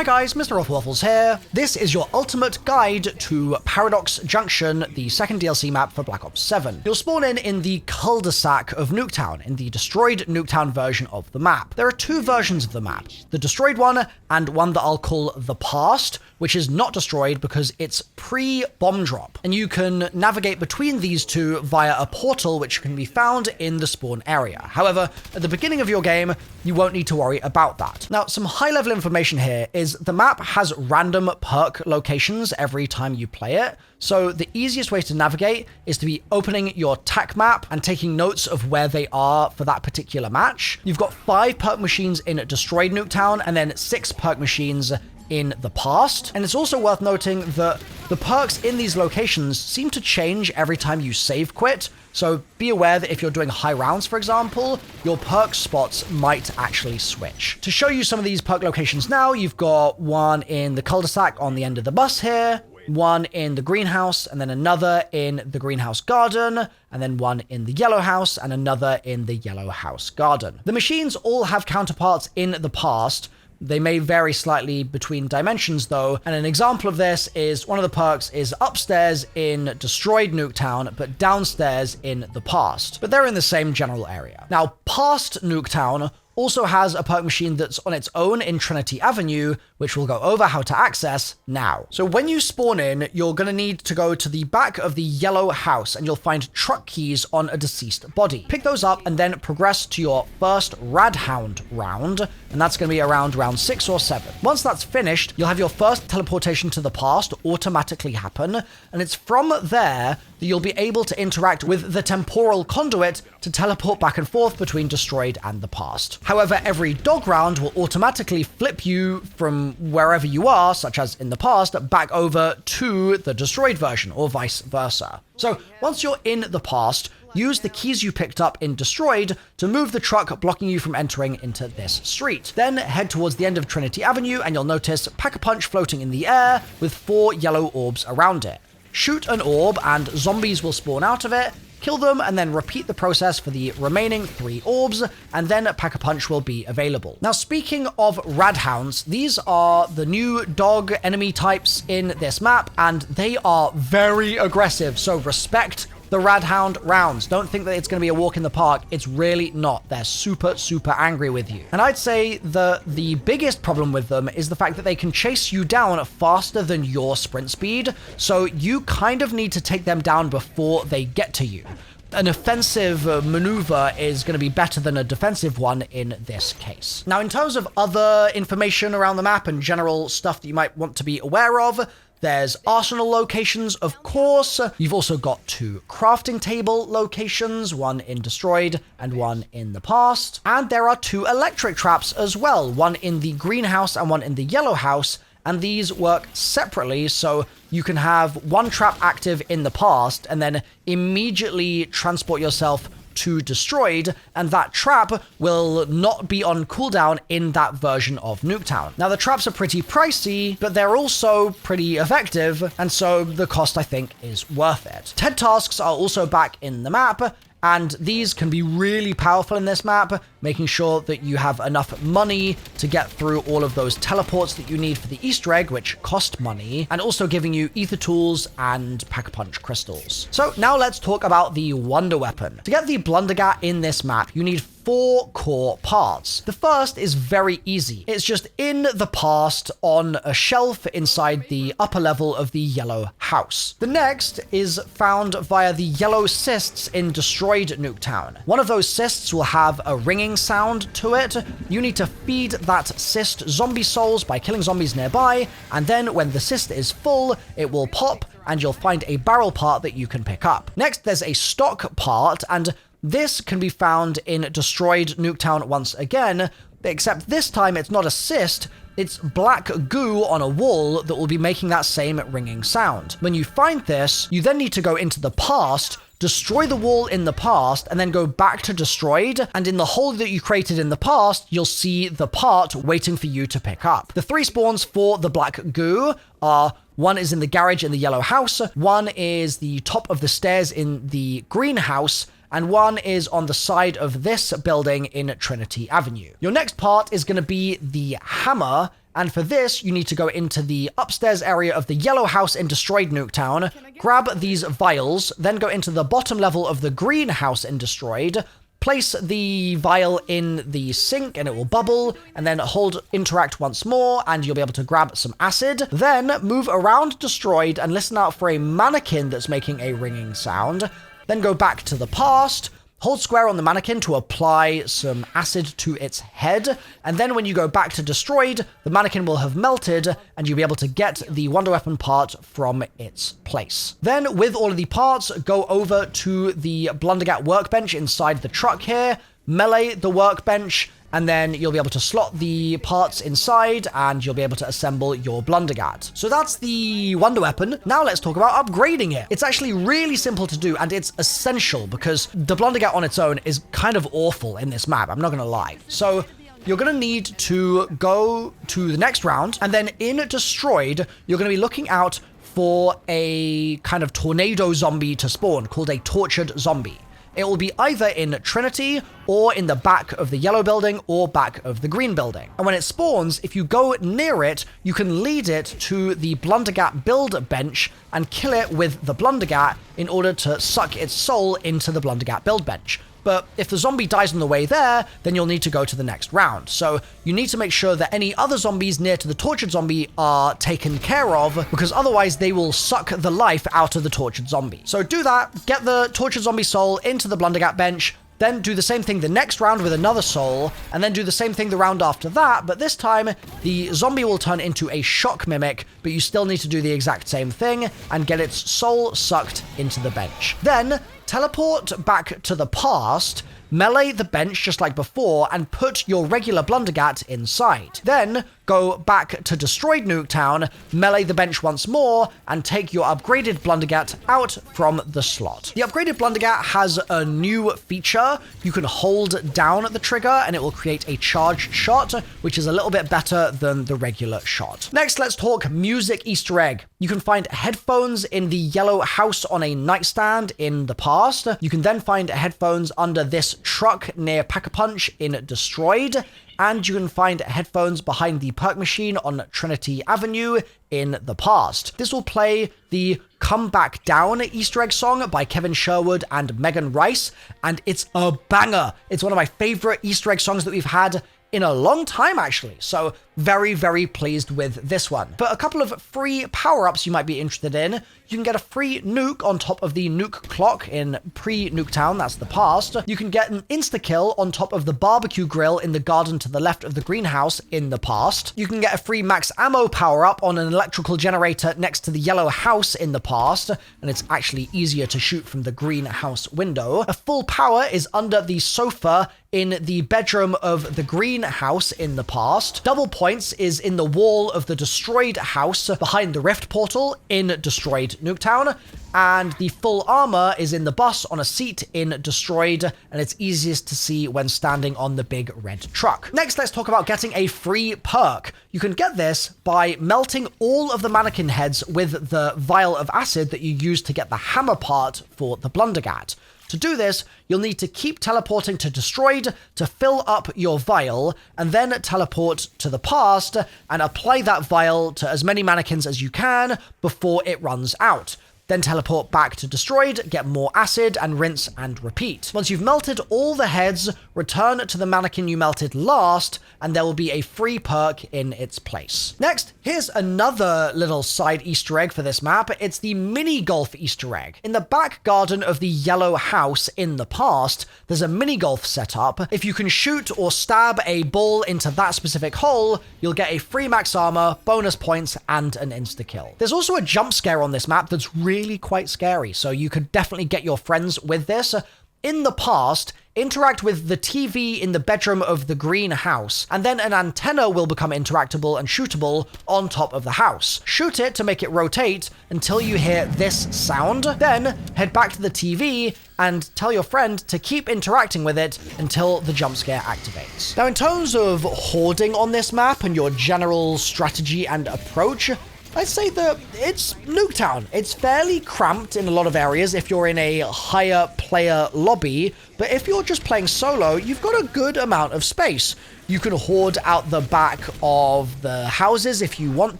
Hi guys, MrRoflWaffles here. This is your ultimate guide to Paradox Junction, the second DLC map for Black Ops 7. You'll spawn in the cul-de-sac of Nuketown, in the destroyed Nuketown version of the map. There are two versions of the map, the destroyed one and one that I'll call the past, which is not destroyed because it's pre-bomb drop. And you can navigate between these two via a portal which can be found in the spawn area. However, at the beginning of your game, you won't need to worry about that. Now, some high-level information here is the map has random perk locations every time you play it. So the easiest way to navigate is to be opening your TAC map and taking notes of where they are for that particular match. You've got 5 perk machines in destroyed Nuketown and then 6 perk machines in the past. And it's also worth noting that the perks in these locations seem to change every time you save quit. So be aware that if you're doing high rounds, for example, your perk spots might actually switch. To show you some of these perk locations now, you've got one in the cul-de-sac on the end of the bus here, one in the greenhouse, and then another in the greenhouse garden, and then one in the yellow house, and another in the yellow house garden. The machines all have counterparts in the past. They may vary slightly between dimensions though, and an example of this is one of the perks is upstairs in destroyed Nuketown, but downstairs in the past. But they're in the same general area. Now, past Nuketown also has a perk machine that's on its own in Trinity Avenue, which we'll go over how to access now. So when you spawn in, you're going to need to go to the back of the yellow house and you'll find truck keys on a deceased body. Pick those up and then progress to your first Hound round, and that's going to be around round 6 or 7. Once that's finished, you'll have your first teleportation to the past automatically happen, and it's from there that you'll be able to interact with the temporal conduit to teleport back and forth between destroyed and the past. However, every dog round will automatically flip you from wherever you are, such as in the past, back over to the destroyed version, or vice versa. So once you're in the past, use the keys you picked up in destroyed to move the truck blocking you from entering into this street. Then head towards the end of Trinity Avenue and you'll notice Pack-a-Punch floating in the air with 4 yellow orbs around it. Shoot an orb and zombies will spawn out of it. Kill them and then repeat the process for the remaining 3 orbs, and then Pack-a-Punch will be available. Now, speaking of Radhounds, these are the new dog enemy types in this map, and they are very aggressive, so respect the Radhound rounds. Don't think that it's going to be a walk in the park. It's really not. They're super, super angry with you. And I'd say the biggest problem with them is the fact that they can chase you down faster than your sprint speed, so you kind of need to take them down before they get to you. An offensive maneuver is going to be better than a defensive one in this case. Now, in terms of other information around the map and general stuff that you might want to be aware of, there's arsenal locations, of course. You've also got 2 crafting table locations, one in destroyed and one in the past. And there are 2 electric traps as well, one in the greenhouse and one in the yellow house. And these work separately, so you can have one trap active in the past and then immediately transport yourself to destroyed, and that trap will not be on cooldown in that version of Nuketown. Now, the traps are pretty pricey, but they're also pretty effective, and so the cost, I think, is worth it. TED tasks are also back in the map, and these can be really powerful in this map, making sure that you have enough money to get through all of those teleports that you need for the Easter egg, which cost money, and also giving you ether tools and Pack-a-Punch crystals. So now let's talk about the wonder weapon. To get the Blundergat in this map, you need 4 core parts. The first is very easy. It's just in the past on a shelf inside the upper level of the yellow house. The next is found via the yellow cysts in destroyed Nuketown. One of those cysts will have a ringing sound to it. You need to feed that cyst zombie souls by killing zombies nearby, and then when the cyst is full, it will pop and you'll find a barrel part that you can pick up. Next, there's a stock part, and this can be found in destroyed Nuketown once again, except this time it's not a cyst, it's black goo on a wall that will be making that same ringing sound. When you find this, you then need to go into the past, destroy the wall in the past, and then go back to destroyed, and in the hole that you created in the past, you'll see the part waiting for you to pick up. The 3 spawns for the black goo are: one is in the garage in the yellow house, one is the top of the stairs in the greenhouse, and one is on the side of this building in Trinity Avenue. Your next part is going to be the hammer, And for this, you need to go into the upstairs area of the yellow house in Destroyed Nuketown, grab these vials, then go into the bottom level of the green house in Destroyed, place the vial in the sink and it will bubble, and then hold interact once more and you'll be able to grab some acid. Then move around Destroyed and listen out for a mannequin that's making a ringing sound. Then go back to the past, hold square on the mannequin to apply some acid to its head, and then when you go back to Destroyed, the mannequin will have melted, and you'll be able to get the wonder weapon part from its place. Then, with all of the parts, go over to the Blundergat workbench inside the truck here, melee the workbench, and then you'll be able to slot the parts inside and you'll be able to assemble your Blundergat. So that's the wonder weapon. Now let's talk about upgrading it. It's actually really simple to do and it's essential because the Blundergat on its own is kind of awful in this map, I'm not gonna lie. So you're going to need to go to the next round, and then in Destroyed, you're going to be looking out for a kind of tornado zombie to spawn called a tortured zombie. It will be either in Trinity or in the back of the yellow building or back of the green building. And when it spawns, if you go near it, you can lead it to the Blundergat build bench and kill it with the Blundergat in order to suck its soul into the Blundergat build bench. But if the zombie dies on the way there, then you'll need to go to the next round. So you need to make sure that any other zombies near to the tortured zombie are taken care of, because otherwise they will suck the life out of the tortured zombie. So do that, get the tortured zombie soul into the Blundergat bench, then do the same thing the next round with another soul, and then do the same thing the round after that, but this time the zombie will turn into a shock mimic, but you still need to do the exact same thing and get its soul sucked into the bench. Then teleport back to the past, melee the bench just like before, and put your regular Blundergat inside. Then go back to Destroyed Nuketown, melee the bench once more, and take your upgraded Blundergat out from the slot. The upgraded Blundergat has a new feature. You can hold down the trigger and it will create a charged shot, which is a little bit better than the regular shot. Next, let's talk music Easter egg. You can find headphones in the yellow house on a nightstand in the past. You can then find headphones under this truck near Pack-a-Punch in Destroyed, and you can find headphones behind the Perk machine on Trinity Avenue in the past. This will play the Come Back Down Easter egg song by Kevin Sherwood and Megan Rice, and it's a banger. It's one of my favorite Easter egg songs that we've had in a long time, actually. So very, very pleased with this one. For a couple of free power-ups you might be interested in, you can get a free nuke on top of the nuke clock in pre-Nuketown, that's the past. You can get an insta-kill on top of the barbecue grill in the garden to the left of the greenhouse in the past. You can get a free max ammo power-up on an electrical generator next to the yellow house in the past, and it's actually easier to shoot from the greenhouse window. A full power is under the sofa in the bedroom of the greenhouse in the past. Double points is in the wall of the destroyed house behind the rift portal in Destroyed Nuketown, and the full armor is in the bus on a seat in Destroyed, and it's easiest to see when standing on the big red truck. Next, let's talk about getting a free perk. You can get this by melting all of the mannequin heads with the vial of acid that you used to get the hammer part for the Blundergat. To do this, you'll need to keep teleporting to Destroyed to fill up your vial, and then teleport to the past and apply that vial to as many mannequins as you can before it runs out. Then teleport back to Destroyed, get more acid, and rinse and repeat. Once you've melted all the heads, return to the mannequin you melted last, and there will be a free perk in its place. Next, here's another little side Easter egg for this map. It's the mini golf Easter egg. In the back garden of the yellow house in the past, there's a mini golf set up. If you can shoot or stab a ball into that specific hole, you'll get a free max armor, bonus points, and an insta-kill. There's also a jump scare on this map that's really quite scary, so you could definitely get your friends with this. In the past, interact with the TV in the bedroom of the green house, and then an antenna will become interactable and shootable on top of the house. Shoot it to make it rotate until you hear this sound, then head back to the TV and tell your friend to keep interacting with it until the jump scare activates. Now, in terms of hoarding on this map and your general strategy and approach, I'd say that it's Nuketown. It's fairly cramped in a lot of areas if you're in a higher player lobby, but if you're just playing solo, you've got a good amount of space. You can hoard out the back of the houses if you want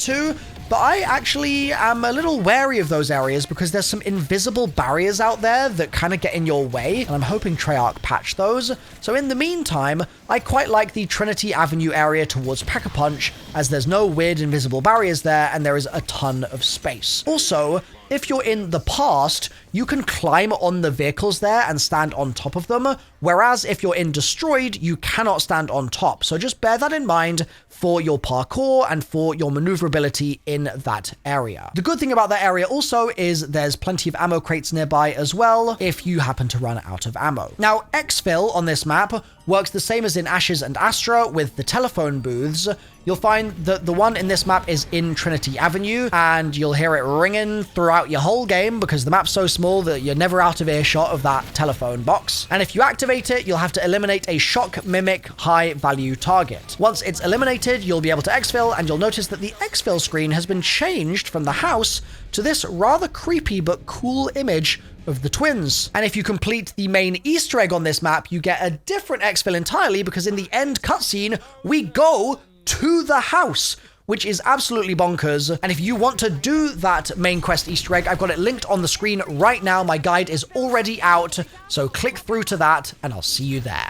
to, but I actually am a little wary of those areas because there's some invisible barriers out there that kind of get in your way, and I'm hoping Treyarch patch those. So in the meantime, I quite like the Trinity Avenue area towards Pack-a-Punch, as there's no weird invisible barriers there and there is a ton of space. Also, if you're in the past, you can climb on the vehicles there and stand on top of them, whereas if you're in Destroyed, you cannot stand on top. So just bear that in mind for your parkour and for your maneuverability in that area. The good thing about that area also is there's plenty of ammo crates nearby as well if you happen to run out of ammo. Now, Exfil on this map works the same as in Ashes and Astra with the telephone booths. You'll find that the one in this map is in Trinity Avenue, and you'll hear it ringing throughout your whole game because the map's so small that you're never out of earshot of that telephone box. And if you activate it, you'll have to eliminate a shock mimic high value target. Once it's eliminated, you'll be able to exfil, and you'll notice that the exfil screen has been changed from the house to this rather creepy but cool image of the twins. And if you complete the main Easter egg on this map, you get a different exfil entirely, because in the end cutscene, we go to the house, which is absolutely bonkers. And if you want to do that main quest Easter egg, I've got it linked on the screen right now. My guide is already out, so click through to that and I'll see you there.